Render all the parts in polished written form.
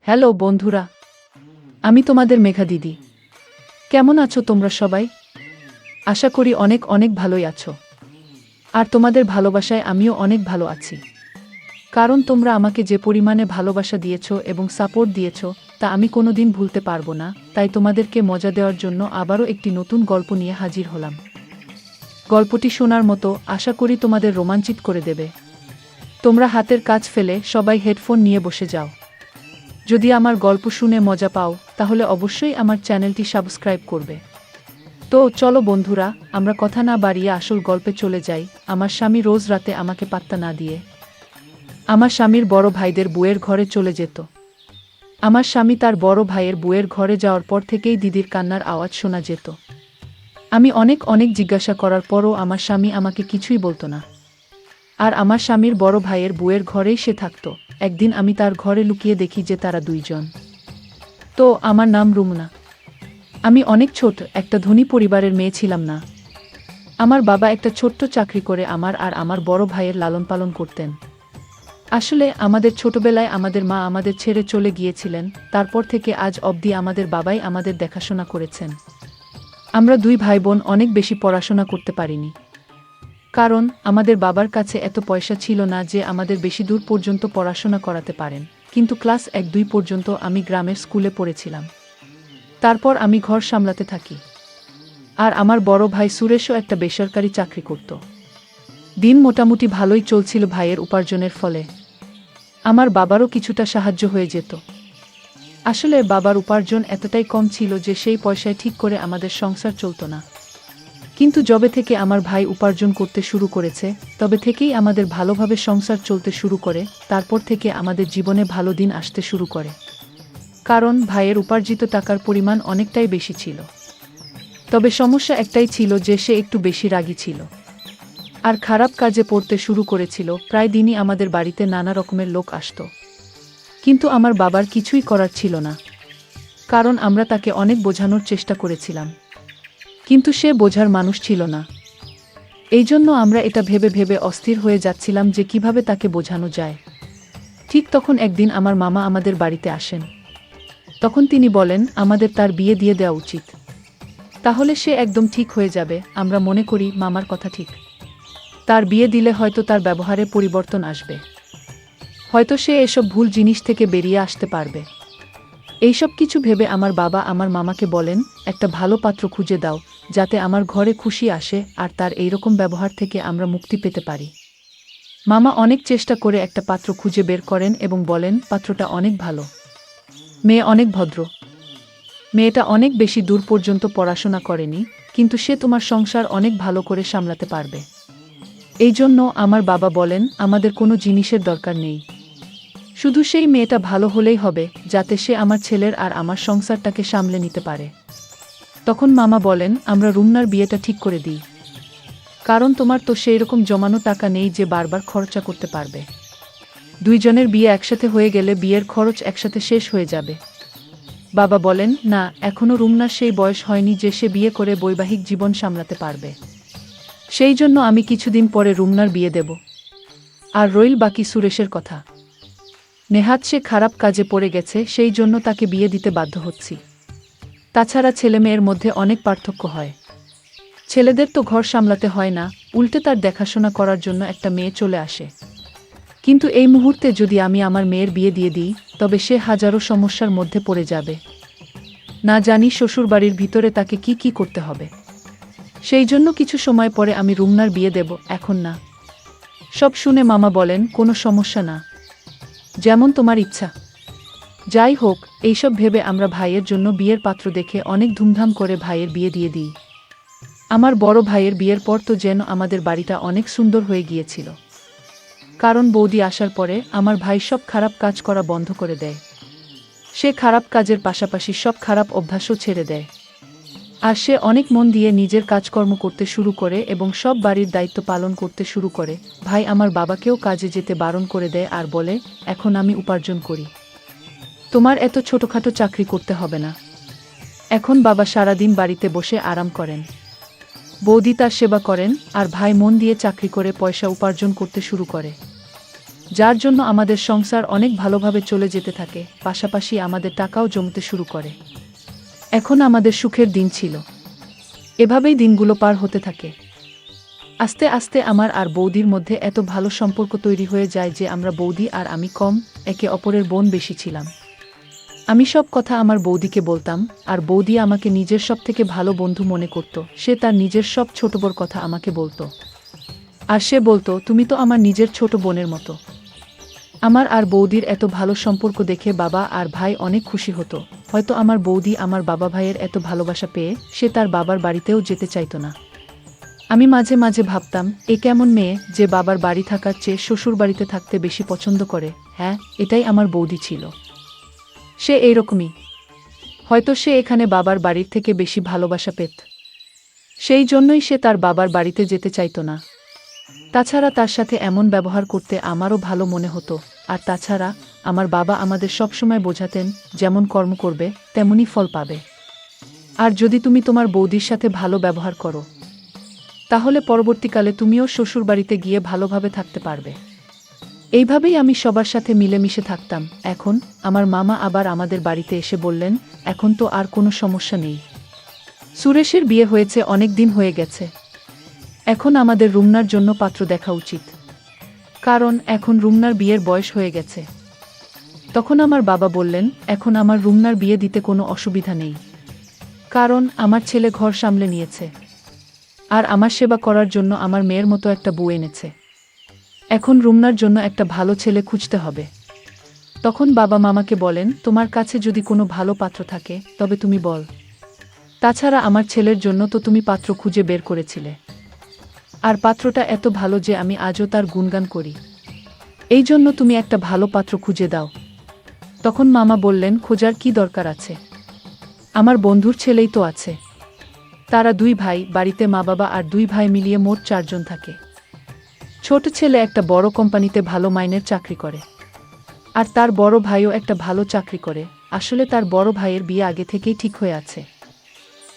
Hello বন্ধুরা, আমি তোমাদের মেঘা দিদি। কেমন আছো তোমরা সবাই? আশা করি অনেক অনেক ভালোই আছো। আর তোমাদের ভালোবাসায় আমিও অনেক ভালো আছি। কারণ তোমরা আমাকে যে পরিমাণে ভালোবাসা দিয়েছো এবং সাপোর্ট দিয়েছো তা আমি কোনোদিন ভুলতে পারবো না। তাই তোমাদেরকে মজা দেওয়ার জন্য আবারও একটি নতুন গল্প নিয়ে হাজির হলাম। গল্পটি শোনার মতো, আশা করি তোমাদের রোমাঞ্চিত করে দেবে। তোমরা হাতের কাজ ফেলে সবাই হেডফোন নিয়ে বসে যাও। যদি আমার গল্প শুনে মজা পাও তাহলে অবশ্যই আমার চ্যানেলটি সাবস্ক্রাইব করবে। তো চলো বন্ধুরা, আমরা কথা না বাড়িয়ে আসল গল্পে চলে যাই। আমার স্বামী রোজ রাতে আমাকে পাত্তা না দিয়ে আমার স্বামীর বড় ভাইদের বুয়ের ঘরে চলে যেত। আমার স্বামী তার বড় ভাইয়ের বুয়ের ঘরে যাওয়ার পর থেকেই দিদির কান্নার আওয়াজ শোনা যেত। আমি অনেক অনেক জিজ্ঞাসা করার পরও আমার স্বামী আমাকে কিছুই বলতো না। আর আমার স্বামীর বড় ভাইয়ের বুয়ের ঘরেই সে থাকতো। একদিন আমি তার ঘরে লুকিয়ে দেখি যে তারা দুইজন। তো আমার নাম রুমনা। আমি অনেক ছোট একটা ধনী পরিবারের মেয়ে ছিলাম না। আমার বাবা একটা ছোট্ট চাকরি করে আমার আর আমার বড় ভাইয়ের লালন পালন করতেন। আসলে আমাদের ছোটবেলায় আমাদের মা আমাদের ছেড়ে চলে গিয়েছিলেন, তারপর থেকে আজ অবধি আমাদের বাবাই আমাদের দেখাশোনা করেছেন। আমরা দুই ভাই বোন অনেক বেশি পড়াশোনা করতে পারিনি। কারণ আমাদের বাবার কাছে এত পয়সা ছিল না যে আমাদের বেশি দূর পর্যন্ত পড়াশোনা করাতে পারেন। কিন্তু ক্লাস 1-2 পর্যন্ত আমি গ্রামের স্কুলে পড়েছিলাম। তারপর আমি ঘর সামলাতে থাকি। আর আমার বড় ভাই সুরেশও একটা বেসরকারি চাকরি করত। দিন মোটামুটি ভালোই চলছিল ভাইয়ের উপার্জনের ফলে। আমার বাবারও কিছুটা সাহায্য হয়ে যেত। আসলে বাবার উপার্জন এতটাই কম ছিল যে সেই পয়সায় ঠিক করে আমাদের সংসার চলত না। কিন্তু যবে থেকে আমার ভাই উপার্জন করতে শুরু করেছে তবে থেকেই আমাদের ভালোভাবে সংসার চলতে শুরু করে। তারপর থেকে আমাদের জীবনে ভালো দিন আসতে শুরু করে। কারণ ভাইয়ের উপার্জিত টাকার পরিমাণ অনেকটাই বেশি ছিল। তবে সমস্যা একটাই ছিল যে সে একটু বেশি রাগী ছিল। আর খারাপ কাজে পড়তে শুরু করেছিল। প্রায় দিনই আমাদের বাড়িতে নানা রকমের লোক আসতো। কিন্তু আমার বাবার কিছুই করার ছিল না। কারণ আমরা তাকে অনেক বোঝানোর চেষ্টা করেছিলাম। কিন্তু সে বোঝার মানুষ ছিল না। এই জন্য আমরা এটা ভেবে ভেবে অস্থির হয়ে যাচ্ছিলাম যে কিভাবে তাকে বোঝানো যায়। ঠিক তখন একদিন আমার মামা আমাদের বাড়িতে আসেন। তখন তিনি বলেন আমাদের তার বিয়ে দিয়ে দেওয়া উচিত। তাহলে সে একদম ঠিক হয়ে যাবে। আমরা মনে করি মামার কথা ঠিক। তার বিয়ে দিলে হয়তো তার ব্যবহারে পরিবর্তন আসবে। হয়তো সে এসব ভুল জিনিস থেকে বেরিয়ে আসতে পারবে। এইসব কিছু ভেবে আমার বাবা আমার মামাকে বলেন একটা ভালো পাত্র খুঁজে দাও, যাতে আমার ঘরে খুশি আসে আর তার এইরকম ব্যবহার থেকে আমরা মুক্তি পেতে পারি। মামা অনেক চেষ্টা করে একটা পাত্র খুঁজে বের করেন এবং বলেন পাত্রটা অনেক ভালো। মেয়ে অনেক ভদ্র। মেয়েটা অনেক বেশি দূর পর্যন্ত পড়াশোনা করেনি, কিন্তু সে তোমার সংসার অনেক ভালো করে সামলাতে পারবে। এই জন্য আমার বাবা বলেন আমাদের কোনো জিনিসের দরকার নেই, শুধু সেই মেয়েটা ভালো হলেই হবে, যাতে সে আমার ছেলের আর আমার সংসারটাকে সামলে নিতে পারে। তখন মামা বলেন আমরা রুমনার বিয়েটা ঠিক করে দিই। কারণ তোমার তো সেই রকম জমানো টাকা নেই যে বারবার খরচা করতে পারবে। দুইজনের বিয়ে একসাথে হয়ে গেলে বিয়ের খরচ একসাথে শেষ হয়ে যাবে। বাবা বলেন না, এখনো রুমনার সেই বয়স হয়নি যে সে বিয়ে করে বৈবাহিক জীবন সামলাতে পারবে। সেই জন্য আমি কিছুদিন পরে রুমনার বিয়ে দেব। আর রইল বাকি সুরেশের কথা। নেহাত সে খারাপ কাজে পড়ে গেছে, সেই জন্য তাকে বিয়ে দিতে বাধ্য হচ্ছি। তাছাড়া ছেলে মেয়ের মধ্যে অনেক পার্থক্য হয়। ছেলেদের তো ঘর সামলাতে হয় না, উল্টে তার দেখাশোনা করার জন্য একটা মেয়ে চলে আসে। কিন্তু এই মুহূর্তে যদি আমি আমার মেয়ের বিয়ে দিয়ে দিই তবে সে হাজারো সমস্যার মধ্যে পড়ে যাবে। না জানি শ্বশুরবাড়ির ভিতরে তাকে কি কি করতে হবে। সেই জন্য কিছু সময় পরে আমি রুমনার বিয়ে দেব, এখন না। সব শুনে মামা বলেন কোনো সমস্যা না, যেমন তোমার ইচ্ছা। যাই হোক, এইসব ভেবে আমরা ভাইয়ের জন্য বিয়ের পাত্র দেখে অনেক ধুমধাম করে ভাইয়ের বিয়ে দিয়ে দিই। আমার বড় ভাইয়ের বিয়ের পর তো যেন আমাদের বাড়িটা অনেক সুন্দর হয়ে গিয়েছিল। কারণ বৌদি আসার পরে আমার ভাই সব খারাপ কাজ করা বন্ধ করে দেয়। সে খারাপ কাজের পাশাপাশি সব খারাপ অভ্যাসও ছেড়ে দেয়। আর সে অনেক মন দিয়ে নিজের কাজকর্ম করতে শুরু করে এবং সব বাড়ির দায়িত্ব পালন করতে শুরু করে। ভাই আমার বাবাকেও কাজে যেতে বারণ করে দেয় আর বলে এখন আমি উপার্জন করি, তোমার এত ছোটখাটো চাকরি করতে হবে না। এখন বাবা সারাদিন বাড়িতে বসে আরাম করেন, বৌদি তার সেবা করেন আর ভাই মন দিয়ে চাকরি করে পয়সা উপার্জন করতে শুরু করে। যার জন্য আমাদের সংসার অনেক ভালোভাবে চলে যেতে থাকে, পাশাপাশি আমাদের টাকাও জমতে শুরু করে। এখন আমাদের সুখের দিন ছিল। এভাবেই দিনগুলো পার হতে থাকে। আস্তে আস্তে আমার আর বৌদির মধ্যে এত ভালো সম্পর্ক তৈরি হয়ে যায় যে আমরা বৌদি আর আমি কম, একে অপরের বোন বেশি ছিলাম। আমি সব কথা আমার বৌদিকে বলতাম, আর বৌদি আমাকে নিজের সব থেকে ভালো বন্ধু মনে করত। সে তার নিজের সব ছোট বড় কথা আমাকে বলতো। আর সে বলতো, তুমি তো আমার নিজের ছোট বোনের মতো। আমার আর বৌদির এত ভালো সম্পর্ক দেখে বাবা আর ভাই অনেক খুশি হতো। হয়তো আমার বৌদি আমার বাবা ভাইয়ের এত ভালোবাসা পেয়ে সে তার বাবার বাড়িতেও যেতে চাইতো না। আমি মাঝে মাঝে ভাবতাম, এ কেমন মেয়ে যে বাবার বাড়ি থাকার চেয়ে শ্বশুর বাড়িতে থাকতে বেশি পছন্দ করে। হ্যাঁ, এটাই আমার বৌদি ছিল। সে এইরকমই। হয়তো সে এখানে বাবার বাড়ির থেকে বেশি ভালোবাসা পেত। সেই জন্যই সে তার বাবার বাড়িতে যেতে চাইতো না। তাছাড়া তার সাথে এমন ব্যবহার করতে আমারও ভালো মনে হতো। আর তাছাড়া আমার বাবা আমাদের সবসময় বোঝাতেন, যেমন কর্ম করবে তেমনই ফল পাবে। আর যদি তুমি তোমার বৌদির সাথে ভালো ব্যবহার করো, তাহলে পরবর্তীকালে তুমিও শ্বশুরবাড়িতে গিয়ে ভালোভাবে থাকতে পারবে। এইভাবেই আমি সবার সাথে মিলেমিশে থাকতাম। এখন আমার মামা আবার আমাদের বাড়িতে এসে বললেন, এখন তো আর কোনো সমস্যা নেই। সুরেশের বিয়ে হয়েছে, অনেক দিন হয়ে গেছে। এখন আমাদের রুমনার জন্য পাত্র দেখা উচিত, কারণ এখন রুমনার বিয়ের বয়স হয়ে গেছে। তখন আমার বাবা বললেন, এখন আমার রুমনার বিয়ে দিতে কোনো অসুবিধা নেই, কারণ আমার ছেলে ঘর সামলে নিয়েছে, আর আমার সেবা করার জন্য আমার মেয়ের মতো একটা বউ এনেছে। এখন রুমনার জন্য একটা ভালো ছেলে খুঁজতে হবে। তখন বাবা মামাকে বলেন, তোমার কাছে যদি কোনো ভালো পাত্র থাকে তবে তুমি বল। তাছাড়া আমার ছেলের জন্য তো তুমি পাত্র খুঁজে বের করেছিলে, আর পাত্রটা এত ভালো যে আমি আজও তার গুণগান করি। এই জন্য তুমি একটা ভালো পাত্র খুঁজে দাও। তখন মামা বললেন, খোঁজার কি দরকার আছে, আমার বন্ধুর ছেলেই তো আছে। তারা দুই ভাই, বাড়িতে মা বাবা আর দুই ভাই মিলিয়ে মোট 4 জন থাকে। ছোট ছেলে একটা বড় কোম্পানিতে ভালো মাইনের চাকরি করে, আর তার বড় ভাইও একটা ভালো চাকরি করে। আসলে তার বড় ভাইয়ের বিয়ে আগে থেকেই ঠিক হয়ে আছে।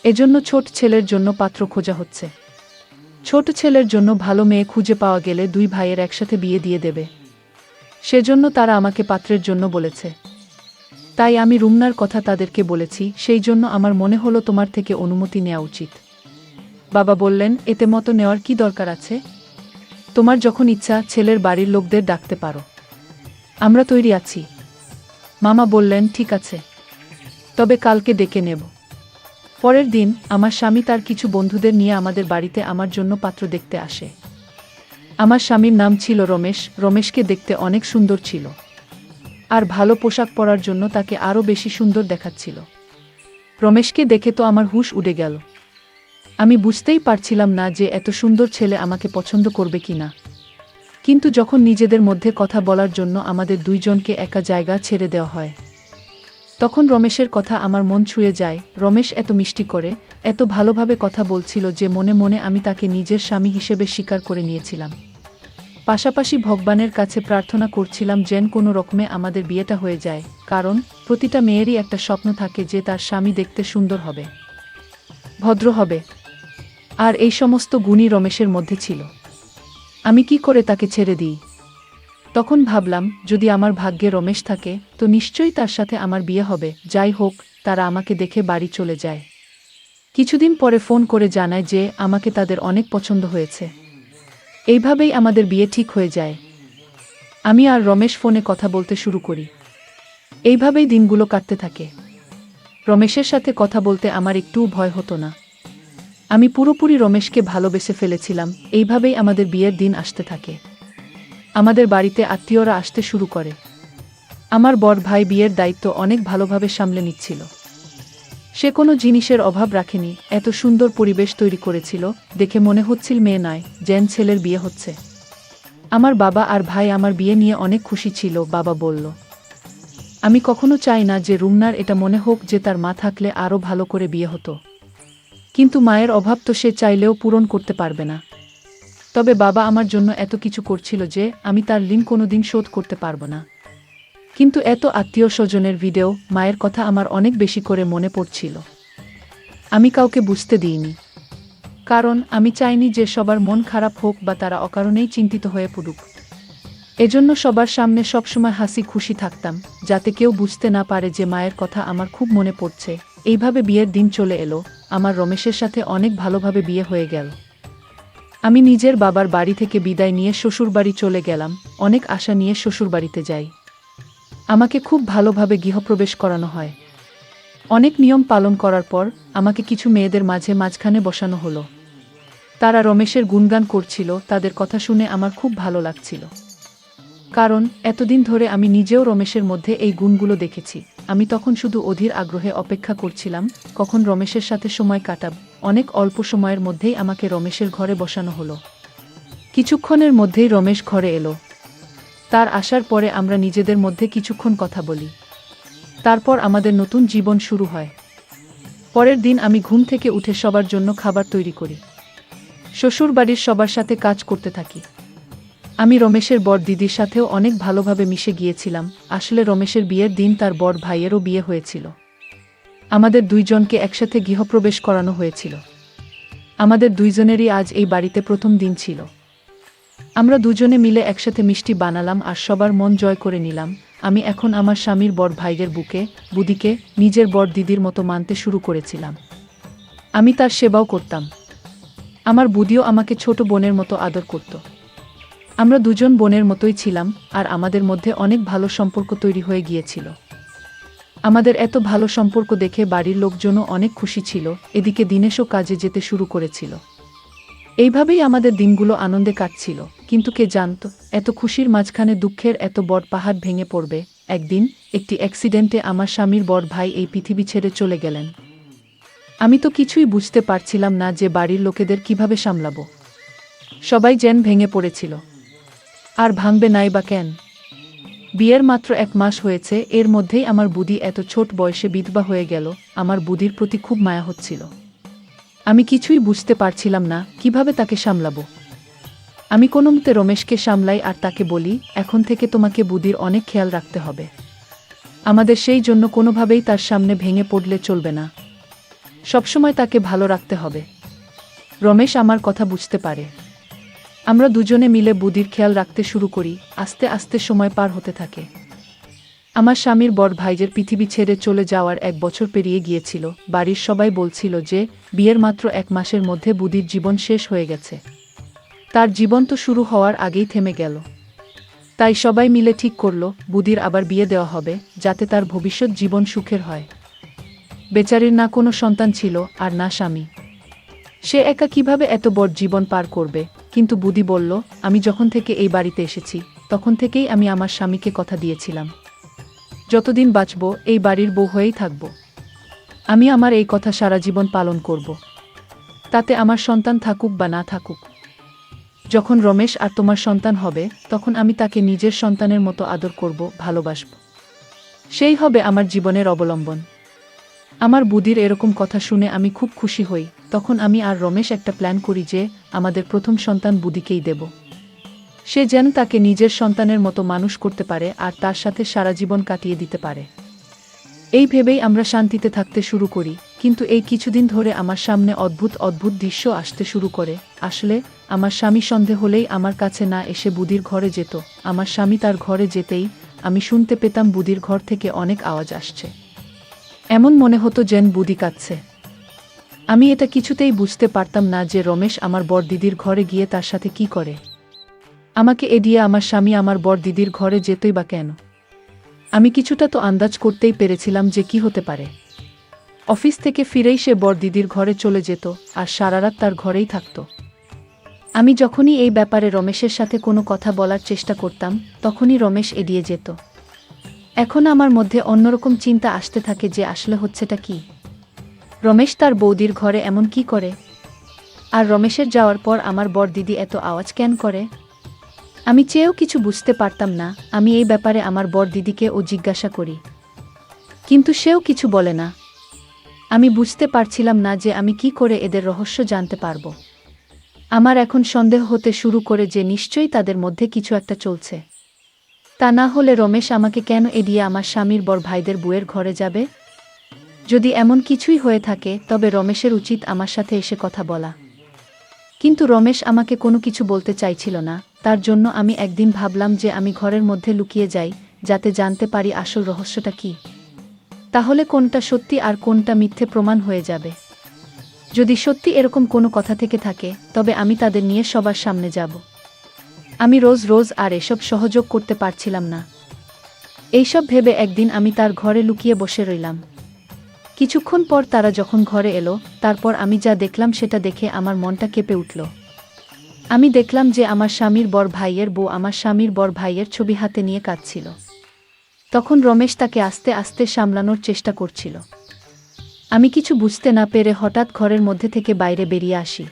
এজন্য ছোট ছেলের জন্য পাত্র খোঁজা হচ্ছে। ছোট ছেলের জন্য ভালো মেয়ে খুঁজে পাওয়া গেলে দুই ভাইয়ের একসাথে বিয়ে দিয়ে দেবে। সেজন্য তারা আমাকে পাত্রের জন্য বলেছে। তাই আমি রুমনার কথা তাদেরকে বলেছি। সেই জন্য আমার মনে হলো তোমার থেকে অনুমতি নেওয়া উচিত। বাবা বললেন, এতে মতো নেওয়ার কি দরকার আছে? তোমার যখন ইচ্ছা ছেলের বাড়ির লোকদের ডাকতে পারো, আমরা তৈরি আছি। মামা বললেন, ঠিক আছে, তবে কালকে ডেকে নেব। পরের দিন আমার স্বামী তার কিছু বন্ধুদের নিয়ে আমাদের বাড়িতে আমার জন্য পাত্র দেখতে আসে। আমার স্বামীর নাম ছিল রমেশ। রমেশকে দেখতে অনেক সুন্দর ছিল, আর ভালো পোশাক পরার জন্য তাকে আরও বেশি সুন্দর দেখাচ্ছিল। রমেশকে দেখে তো আমার হুঁশ উড়ে গেল। আমি বুঝতেই পারছিলাম না যে এত সুন্দর ছেলে আমাকে পছন্দ করবে কি না। কিন্তু যখন নিজেদের মধ্যে কথা বলার জন্য আমাদের দুইজনকে একা জায়গা ছেড়ে দেওয়া হয়, তখন রমেশের কথা আমার মন ছুঁয়ে যায়। রমেশ এত মিষ্টি করে, এত ভালোভাবে কথা বলছিল যে মনে মনে আমি তাকে নিজের স্বামী হিসেবে স্বীকার করে নিয়েছিলাম। পাশাপাশি ভগবানের কাছে প্রার্থনা করছিলাম যেন কোনো রকমে আমাদের বিয়েটা হয়ে যায়, কারণ প্রতিটা মেয়েরই একটা স্বপ্ন থাকে যে তার স্বামী দেখতে সুন্দর হবে, ভদ্র হবে। আর এই সমস্ত গুণই রমেশের মধ্যে ছিল। আমি কি করে তাকে ছেড়ে দিই? তখন ভাবলাম, যদি আমার ভাগ্যে রমেশ থাকে তো নিশ্চয়ই তার সাথে আমার বিয়ে হবে। যাই হোক, তারা আমাকে দেখে বাড়ি চলে যায়। কিছুদিন পরে ফোন করে জানায় যে আমাকে তাদের অনেক পছন্দ হয়েছে। এইভাবেই আমাদের বিয়ে ঠিক হয়ে যায়। আমি আর রমেশ ফোনে কথা বলতে শুরু করি। এইভাবেই দিনগুলো কাটতে থাকে। রমেশের সাথে কথা বলতে আমার একটুও ভয় হতো না। আমি পুরোপুরি রমেশকে ভালোবেসে ফেলেছিলাম। এইভাবেই আমাদের বিয়ের দিন আসতে থাকে। আমাদের বাড়িতে আত্মীয়রা আসতে শুরু করে। আমার বড় ভাই বিয়ের দায়িত্ব অনেক ভালোভাবে সামলে নিচ্ছিল। সে কোনো জিনিসের অভাব রাখেনি, এত সুন্দর পরিবেশ তৈরি করেছিল, দেখে মনে হচ্ছিল মেয়ে নয় যেন ছেলের বিয়ে হচ্ছে। আমার বাবা আর ভাই আমার বিয়ে নিয়ে অনেক খুশি ছিল। বাবা বলল, আমি কখনো চাই না যে রুমনার এটা মনে হোক যে তার মা থাকলে আরও ভালো করে বিয়ে হতো। কিন্তু মায়ের অভাব তো সে চাইলেও পূরণ করতে পারবে না। তবে বাবা আমার জন্য এত কিছু করছিল যে আমি তার ঋণ কোনোদিন শোধ করতে পারবো না। কিন্তু এত আত্মীয় স্বজনের ভিডিও, মায়ের কথা আমার অনেক বেশি করে মনে পড়ছিল। আমি কাউকে বুঝতে দিইনি, কারণ আমি চাইনি যে সবার মন খারাপ হোক বা তারা অকারণেই চিন্তিত হয়ে পড়ুক। এজন্য সবার সামনে সবসময় হাসি খুশি থাকতাম, যাতে কেউ বুঝতে না পারে যে মায়ের কথা আমার খুব মনে পড়ছে। এইভাবে বিয়ের দিন চলে এলো, আমার রমেশের সাথে অনেক ভালোভাবে বিয়ে হয়ে গেল। আমি নিজের বাবার বাড়ি থেকে বিদায় নিয়ে শ্বশুরবাড়ি চলে গেলাম, অনেক আশা নিয়ে শ্বশুরবাড়িতে যাই। আমাকে খুব ভালোভাবে গৃহপ্রবেশ করানো হয়। অনেক নিয়ম পালন করার পর আমাকে কিছু মেয়েদের মাঝখানে বসানো হলো। তারা রমেশের গুণগান করছিল, তাদের কথা শুনে আমার খুব ভালো লাগছিল। কারণ এতদিন ধরে আমি নিজেও রমেশের মধ্যে এই গুণগুলো দেখেছি। আমি তখন শুধু অধীর আগ্রহে অপেক্ষা করছিলাম কখন রমেশের সাথে সময় কাটাব। অনেক অল্প সময়ের মধ্যেই আমাকে রমেশের ঘরে বসানো হলো। কিছুক্ষণের মধ্যেই রমেশ ঘরে এলো। তার আসার পরে আমরা নিজেদের মধ্যে কিছুক্ষণ কথা বলি। তারপর আমাদের নতুন জীবন শুরু হয়। পরের দিন আমি ঘুম থেকে উঠে সবার জন্য খাবার তৈরি করি। শ্বশুরবাড়ির সবার সাথে কাজ করতে থাকি। আমি রমেশের বড় দিদির সাথেও অনেক ভালোভাবে মিশে গিয়েছিলাম। আসলে রমেশের বিয়ের দিন তার বড় ভাইয়েরও বিয়ে হয়েছিল। আমাদের দুইজনকে একসাথে গৃহপ্রবেশ করানো হয়েছিল। আমাদের দুইজনেরই আজ এই বাড়িতে প্রথম দিন ছিল। আমরা দুজনে মিলে একসাথে মিষ্টি বানালাম আর সবার মন জয় করে নিলাম। আমি এখন আমার স্বামীর বড় ভাইয়ের বুদিকে নিজের বড় দিদির মতো মানতে শুরু করেছিলাম। আমি তার সেবাও করতাম। আমার বুদিও আমাকে ছোট বোনের মতো আদর করত। আমরা দুজন বোনের মতোই ছিলাম, আর আমাদের মধ্যে অনেক ভালো সম্পর্ক তৈরি হয়ে গিয়েছিল। আমাদের এত ভালো সম্পর্ক দেখে বাড়ির লোকজনও অনেক খুশি ছিল। এদিকে দিনেশও কাজে যেতে শুরু করেছিল। এইভাবেই আমাদের দিনগুলো আনন্দে কাটছিল। কিন্তু কে জানত, এত খুশির মাঝখানে দুঃখের এত বড় পাহাড় ভেঙে পড়বে। একদিন একটি অ্যাক্সিডেন্টে আমার স্বামীর বড় ভাই এই পৃথিবী ছেড়ে চলে গেলেন। আমি তো কিছুই বুঝতে পারছিলাম না যে বাড়ির লোকেদের কিভাবে সামলাবো। সবাই যেন ভেঙে পড়েছিল। আর ভাঙবে নাই বা কেন? বিয়ের মাত্র 1 মাস হয়েছে, এর মধ্যেই আমার বুদি এত ছোট বয়সে বিধবা হয়ে গেল। আমার বুদির প্রতি খুব মায়া হচ্ছিল। আমি কিছুই বুঝতে পারছিলাম না কিভাবে তাকে সামলাবো। আমি কোনোমতে রমেশকে সামলাই আর তাকে বলি, এখন থেকে তোমাকে বুদির অনেক খেয়াল রাখতে হবে। আমাদের সেই জন্য কোনোভাবেই তার সামনে ভেঙে পড়লে চলবে না। সবসময় তাকে ভালো রাখতে হবে। রমেশ আমার কথা বুঝতে পারে। আমরা দুজনে মিলে বুদির খেয়াল রাখতে শুরু করি। আস্তে আস্তে সময় পার হতে থাকে। আমার স্বামীর বড় ভাইয়ের পৃথিবী ছেড়ে চলে যাওয়ার 1 বছর পেরিয়ে গিয়েছিল। বাড়ির সবাই বলছিল যে বিয়ের মাত্র 1 মাসের মধ্যে বুদির জীবন শেষ হয়ে গেছে। তার জীবন তো শুরু হওয়ার আগেই থেমে গেল। তাই সবাই মিলে ঠিক করল বুদির আবার বিয়ে দেওয়া হবে, যাতে তার ভবিষ্যৎ জীবন সুখের হয়। বেচারির না কোনো সন্তান ছিল আর না স্বামী। সে একা কিভাবে এত বড় জীবন পার করবে? কিন্তু বুদি বলল, আমি যখন থেকে এই বাড়িতে এসেছি তখন থেকেই আমি আমার স্বামীকে কথা দিয়েছিলাম, যতদিন বাঁচব এই বাড়ির বউ হয়েই থাকব। আমি আমার এই কথা সারা জীবন পালন করব। তাতে আমার সন্তান থাকুক বা না থাকুক। যখন রমেশ আর তোমার সন্তান হবে তখন আমি তাকে নিজের সন্তানের মতো আদর করব, ভালোবাসব। সেই হবে আমার জীবনের অবলম্বন। আমার বুদির এরকম কথা শুনে আমি খুব খুশি হই। তখন আমি আর রমেশ একটা প্ল্যান করি যে আমাদের প্রথম সন্তান বুদিকেই দেব। সে যেন তাকে নিজের সন্তানের মতো মানুষ করতে পারে আর তার সাথে সারা জীবন কাটিয়ে দিতে পারে। এই ভেবেই আমরা শান্তিতে থাকতে শুরু করি। কিন্তু এই কিছুদিন ধরে আমার সামনে অদ্ভুত অদ্ভুত দৃশ্য আসতে শুরু করে। আসলে আমার স্বামী সন্ধে হলেই আমার কাছে না এসে বুদির ঘরে যেত। আমার স্বামী তার ঘরে যেতেই আমি শুনতে পেতাম বুদির ঘর থেকে অনেক আওয়াজ আসছে। এমন মনে হতো যেন বুদি কাঁদছে। আমি এটা কিছুতেই বুঝতে পারতাম না যে রমেশ আমার বড় দিদির ঘরে গিয়ে তার সাথে কি করে। আমাকে এড়িয়ে আমার স্বামী আমার বড় দিদির ঘরে যেতই বা কেন? আমি কিছুটা তো আন্দাজ করতেই পেরেছিলাম যে কি হতে পারে। অফিস থেকে ফিরেই সে বড় দিদির ঘরে চলে যেত আর সারারাত তার ঘরেই থাকত। আমি যখনই এই ব্যাপারে রমেশের সাথে কোনো কথা বলার চেষ্টা করতাম তখনই রমেশ এড়িয়ে যেত। এখন আমার মধ্যে অন্যরকম চিন্তা আসতে থাকে যে আসলে হচ্ছেটা কি। রমেশ তার বৌদির ঘরে এমন কি করে? আর রমেশের যাওয়ার পর আমার বড় দিদি এত আওয়াজ কেন করে? আমি চেয়েও কিছু বুঝতে পারতাম না। আমি এই ব্যাপারে আমার বড় দিদিকে জিজ্ঞাসা করি, কিন্তু সেও কিছু বলে না। আমি বুঝতে পারছিলাম না যে আমি কি করে এদের রহস্য জানতে পারবো। আমার এখন সন্দেহ হতে শুরু করে যে নিশ্চয়ই তাদের মধ্যে কিছু একটা চলছে। তা না হলে রমেশ আমাকে কেন এড়িয়ে আমার স্বামীর বড় ভাইদের বউয়ের ঘরে যাবে? যদি এমন কিছুই হয়ে থাকে তবে রমেশের উচিত আমার সাথে এসে কথা বলা। কিন্তু রমেশ আমাকে কোনো কিছু বলতে চাইছিল না। তার জন্য আমি একদিন ভাবলাম যে আমি ঘরের মধ্যে লুকিয়ে যাই, যাতে জানতে পারি আসল রহস্যটা কি। তাহলে কোনটা সত্যি আর কোনটা মিথ্যে প্রমাণ হয়ে যাবে। যদি সত্যি এরকম কোনো কথা থেকে থাকে, তবে আমি তাদের নিয়ে সবার সামনে যাব। আমি রোজ রোজ আর এসব সহযোগ করতে পারছিলাম না। এইসব ভেবে একদিন আমি তার ঘরে লুকিয়ে বসে রইলাম। কিছুক্ষণ পর তারা যখন ঘরে এলো, তারপর আমি যা দেখলাম সেটা দেখে আমার মনটা কেঁপে উঠল। আমি দেখলাম যে আমার স্বামীর বড় ভাইয়ের বউ আমার স্বামীর বড় ভাইয়ের ছবি হাতে নিয়ে কাঁদছিল। তখন রমেশ তাকে আস্তে আস্তে সামলানোর চেষ্টা করছিল। আমি কিছু বুঝতে না পেরে হঠাৎ ঘরের মধ্যে থেকে বাইরে বেরিয়ে আসি।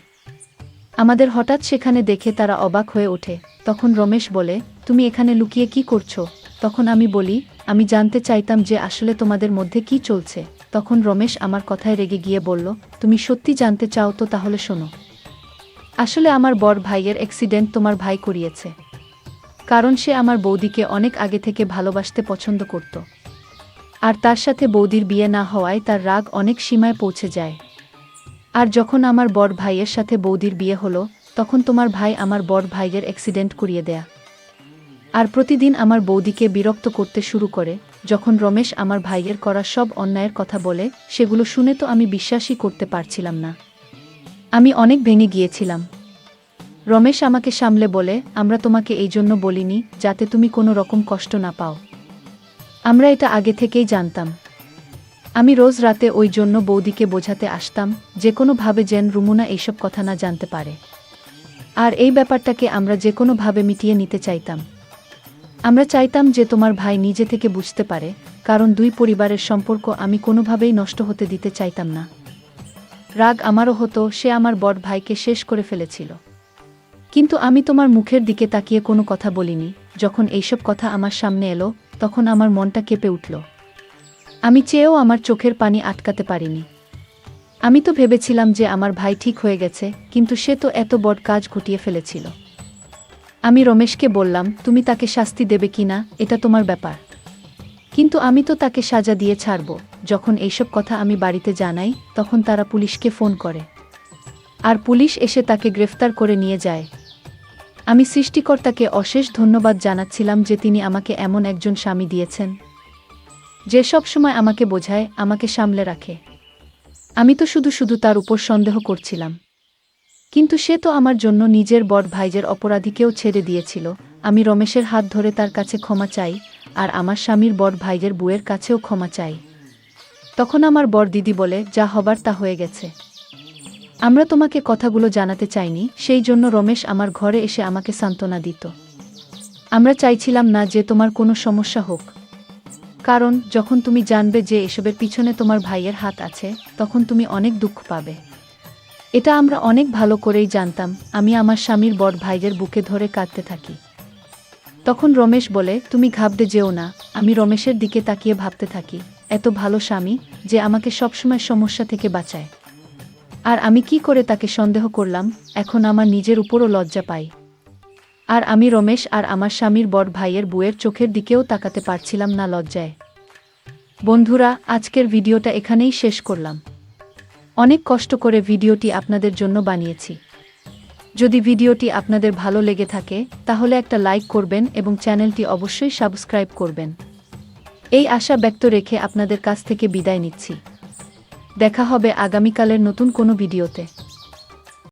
আমাদের হঠাৎ সেখানে দেখে তারা অবাক হয়ে ওঠে। তখন রমেশ বলে, তুমি এখানে লুকিয়ে কি করছো? তখন আমি বলি, আমি জানতে চাইতাম যে আসলে তোমাদের মধ্যে কি চলছে। তখন রমেশ আমার কথায় রেগে গিয়ে বলল, তুমি সত্যি জানতে চাও তো তাহলে শোনো। আসলে আমার বড় ভাইয়ের অ্যাক্সিডেন্ট তোমার ভাই করিয়েছে। কারণ সে আমার বৌদিকে অনেক আগে থেকে ভালোবাসতে পছন্দ করত। আর তার সাথে বৌদির বিয়ে না হওয়ায় তার রাগ অনেক সীমায় পৌঁছে যায়। আর যখন আমার বড় ভাইয়ের সাথে বৌদির বিয়ে হলো, তখন তোমার ভাই আমার বড় ভাইয়ের অ্যাক্সিডেন্ট করিয়ে দেয়া। আর প্রতিদিন আমার বৌদিকে বিরক্ত করতে শুরু করে। যখন রমেশ আমার ভাইয়ের করা সব অন্যায়ের কথা বলে, সেগুলো শুনে তো আমি বিশ্বাসই করতে পারছিলাম না। আমি অনেক ভেঙে গিয়েছিলাম। রমেশ আমাকে সামলে বলে, আমরা তোমাকে এই জন্য বলিনি যাতে তুমি কোনো রকম কষ্ট না পাও। আমরা এটা আগে থেকেই জানতাম। আমি রোজ রাতে ওই জন্য বৌদিকে বোঝাতে আসতাম, যে কোনোভাবে যেন রুমুনা এইসব কথা না জানতে পারে। আর এই ব্যাপারটাকে আমরা যে কোনোভাবে মিটিয়ে নিতে চাইতাম। আমরা চাইতাম যে তোমার ভাই নিজে থেকে বুঝতে পারে, কারণ দুই পরিবারের সম্পর্ক আমি কোনোভাবেই নষ্ট হতে দিতে চাইতাম না। রাগ আমারও হতো, সে আমার বড় ভাইকে শেষ করে ফেলেছিল। কিন্তু আমি তোমার মুখের দিকে তাকিয়ে কোনো কথা বলিনি। যখন এইসব কথা আমার সামনে এলো, তখন আমার মনটা কেঁপে উঠল। আমি চেয়েও আমার চোখের পানি আটকাতে পারিনি। আমি তো ভেবেছিলাম যে আমার ভাই ঠিক হয়ে গেছে, কিন্তু সে তো এত বড় কাজ ঘটিয়ে ফেলেছিল। আমি রমেশকে বললাম, তুমি তাকে শাস্তি দেবে কিনা এটা তোমার ব্যাপার, কিন্তু আমি তো তাকে সাজা দিয়ে ছাড়ব। যখন এইসব কথা আমি বাড়িতে জানাই, তখন তারা পুলিশকে ফোন করে। আর পুলিশ এসে তাকে গ্রেফতার করে নিয়ে যায়। আমি সৃষ্টিকর্তাকে অশেষ ধন্যবাদ জানাচ্ছিলাম যে তিনি আমাকে এমন একজন স্বামী দিয়েছেন, যে সব সময় আমাকে বোঝায়, আমাকে সামলে রাখে। আমি তো শুধু শুধু তার উপর সন্দেহ করছিলাম। কিন্তু সে তো আমার জন্য নিজের বড় ভাইয়ের অপরাধীকেও ছেড়ে দিয়েছিল। আমি রমেশের হাত ধরে তার কাছে ক্ষমা চাই, আর আমার স্বামীর বড় ভাইয়ের বউয়ের কাছেও ক্ষমা চাই। তখন আমার বড় দিদি বলে, যা হবার তা হয়ে গেছে। আমরা তোমাকে কথাগুলো জানাতে চাইনি, সেই জন্য রমেশ আমার ঘরে এসে আমাকে সান্ত্বনা দিত। আমরা চাইছিলাম না যে তোমার কোনো সমস্যা হোক, কারণ যখন তুমি জানবে যে এসবের পিছনে তোমার ভাইয়ের হাত আছে, তখন তুমি অনেক দুঃখ পাবে। এটা আমরা অনেক ভালো করেই জানতাম। আমি আমার স্বামীর বড় ভাইয়ের বুকে ধরে কাঁদতে থাকি। তখন রমেশ বলে, তুমি ঘাবড়ে যেও না। আমি রমেশের দিকে তাকিয়ে ভাবতে থাকি, এত ভালো স্বামী, যে আমাকে সবসময় সমস্যা থেকে বাঁচায়। আর আমি কি করে তাকে সন্দেহ করলাম, এখন আমার নিজের উপরও লজ্জা পাই। আর আমি রমেশ আর আমার স্বামীর বড় ভাইয়ের বউয়ের চোখের দিকেও তাকাতে পারছিলাম না লজ্জায়। বন্ধুরা, আজকের ভিডিওটা এখানেই শেষ করলাম। অনেক কষ্ট করে ভিডিওটি আপনাদের জন্য বানিয়েছি। যদি ভিডিওটি আপনাদের ভালো লেগে থাকে, তাহলে একটা লাইক করবেন এবং চ্যানেলটি অবশ্যই সাবস্ক্রাইব করবেন। এই আশা ব্যক্ত রেখে আপনাদের কাছ থেকে বিদায় নিচ্ছি। দেখা হবে আগামীকালের নতুন কোনো ভিডিওতে।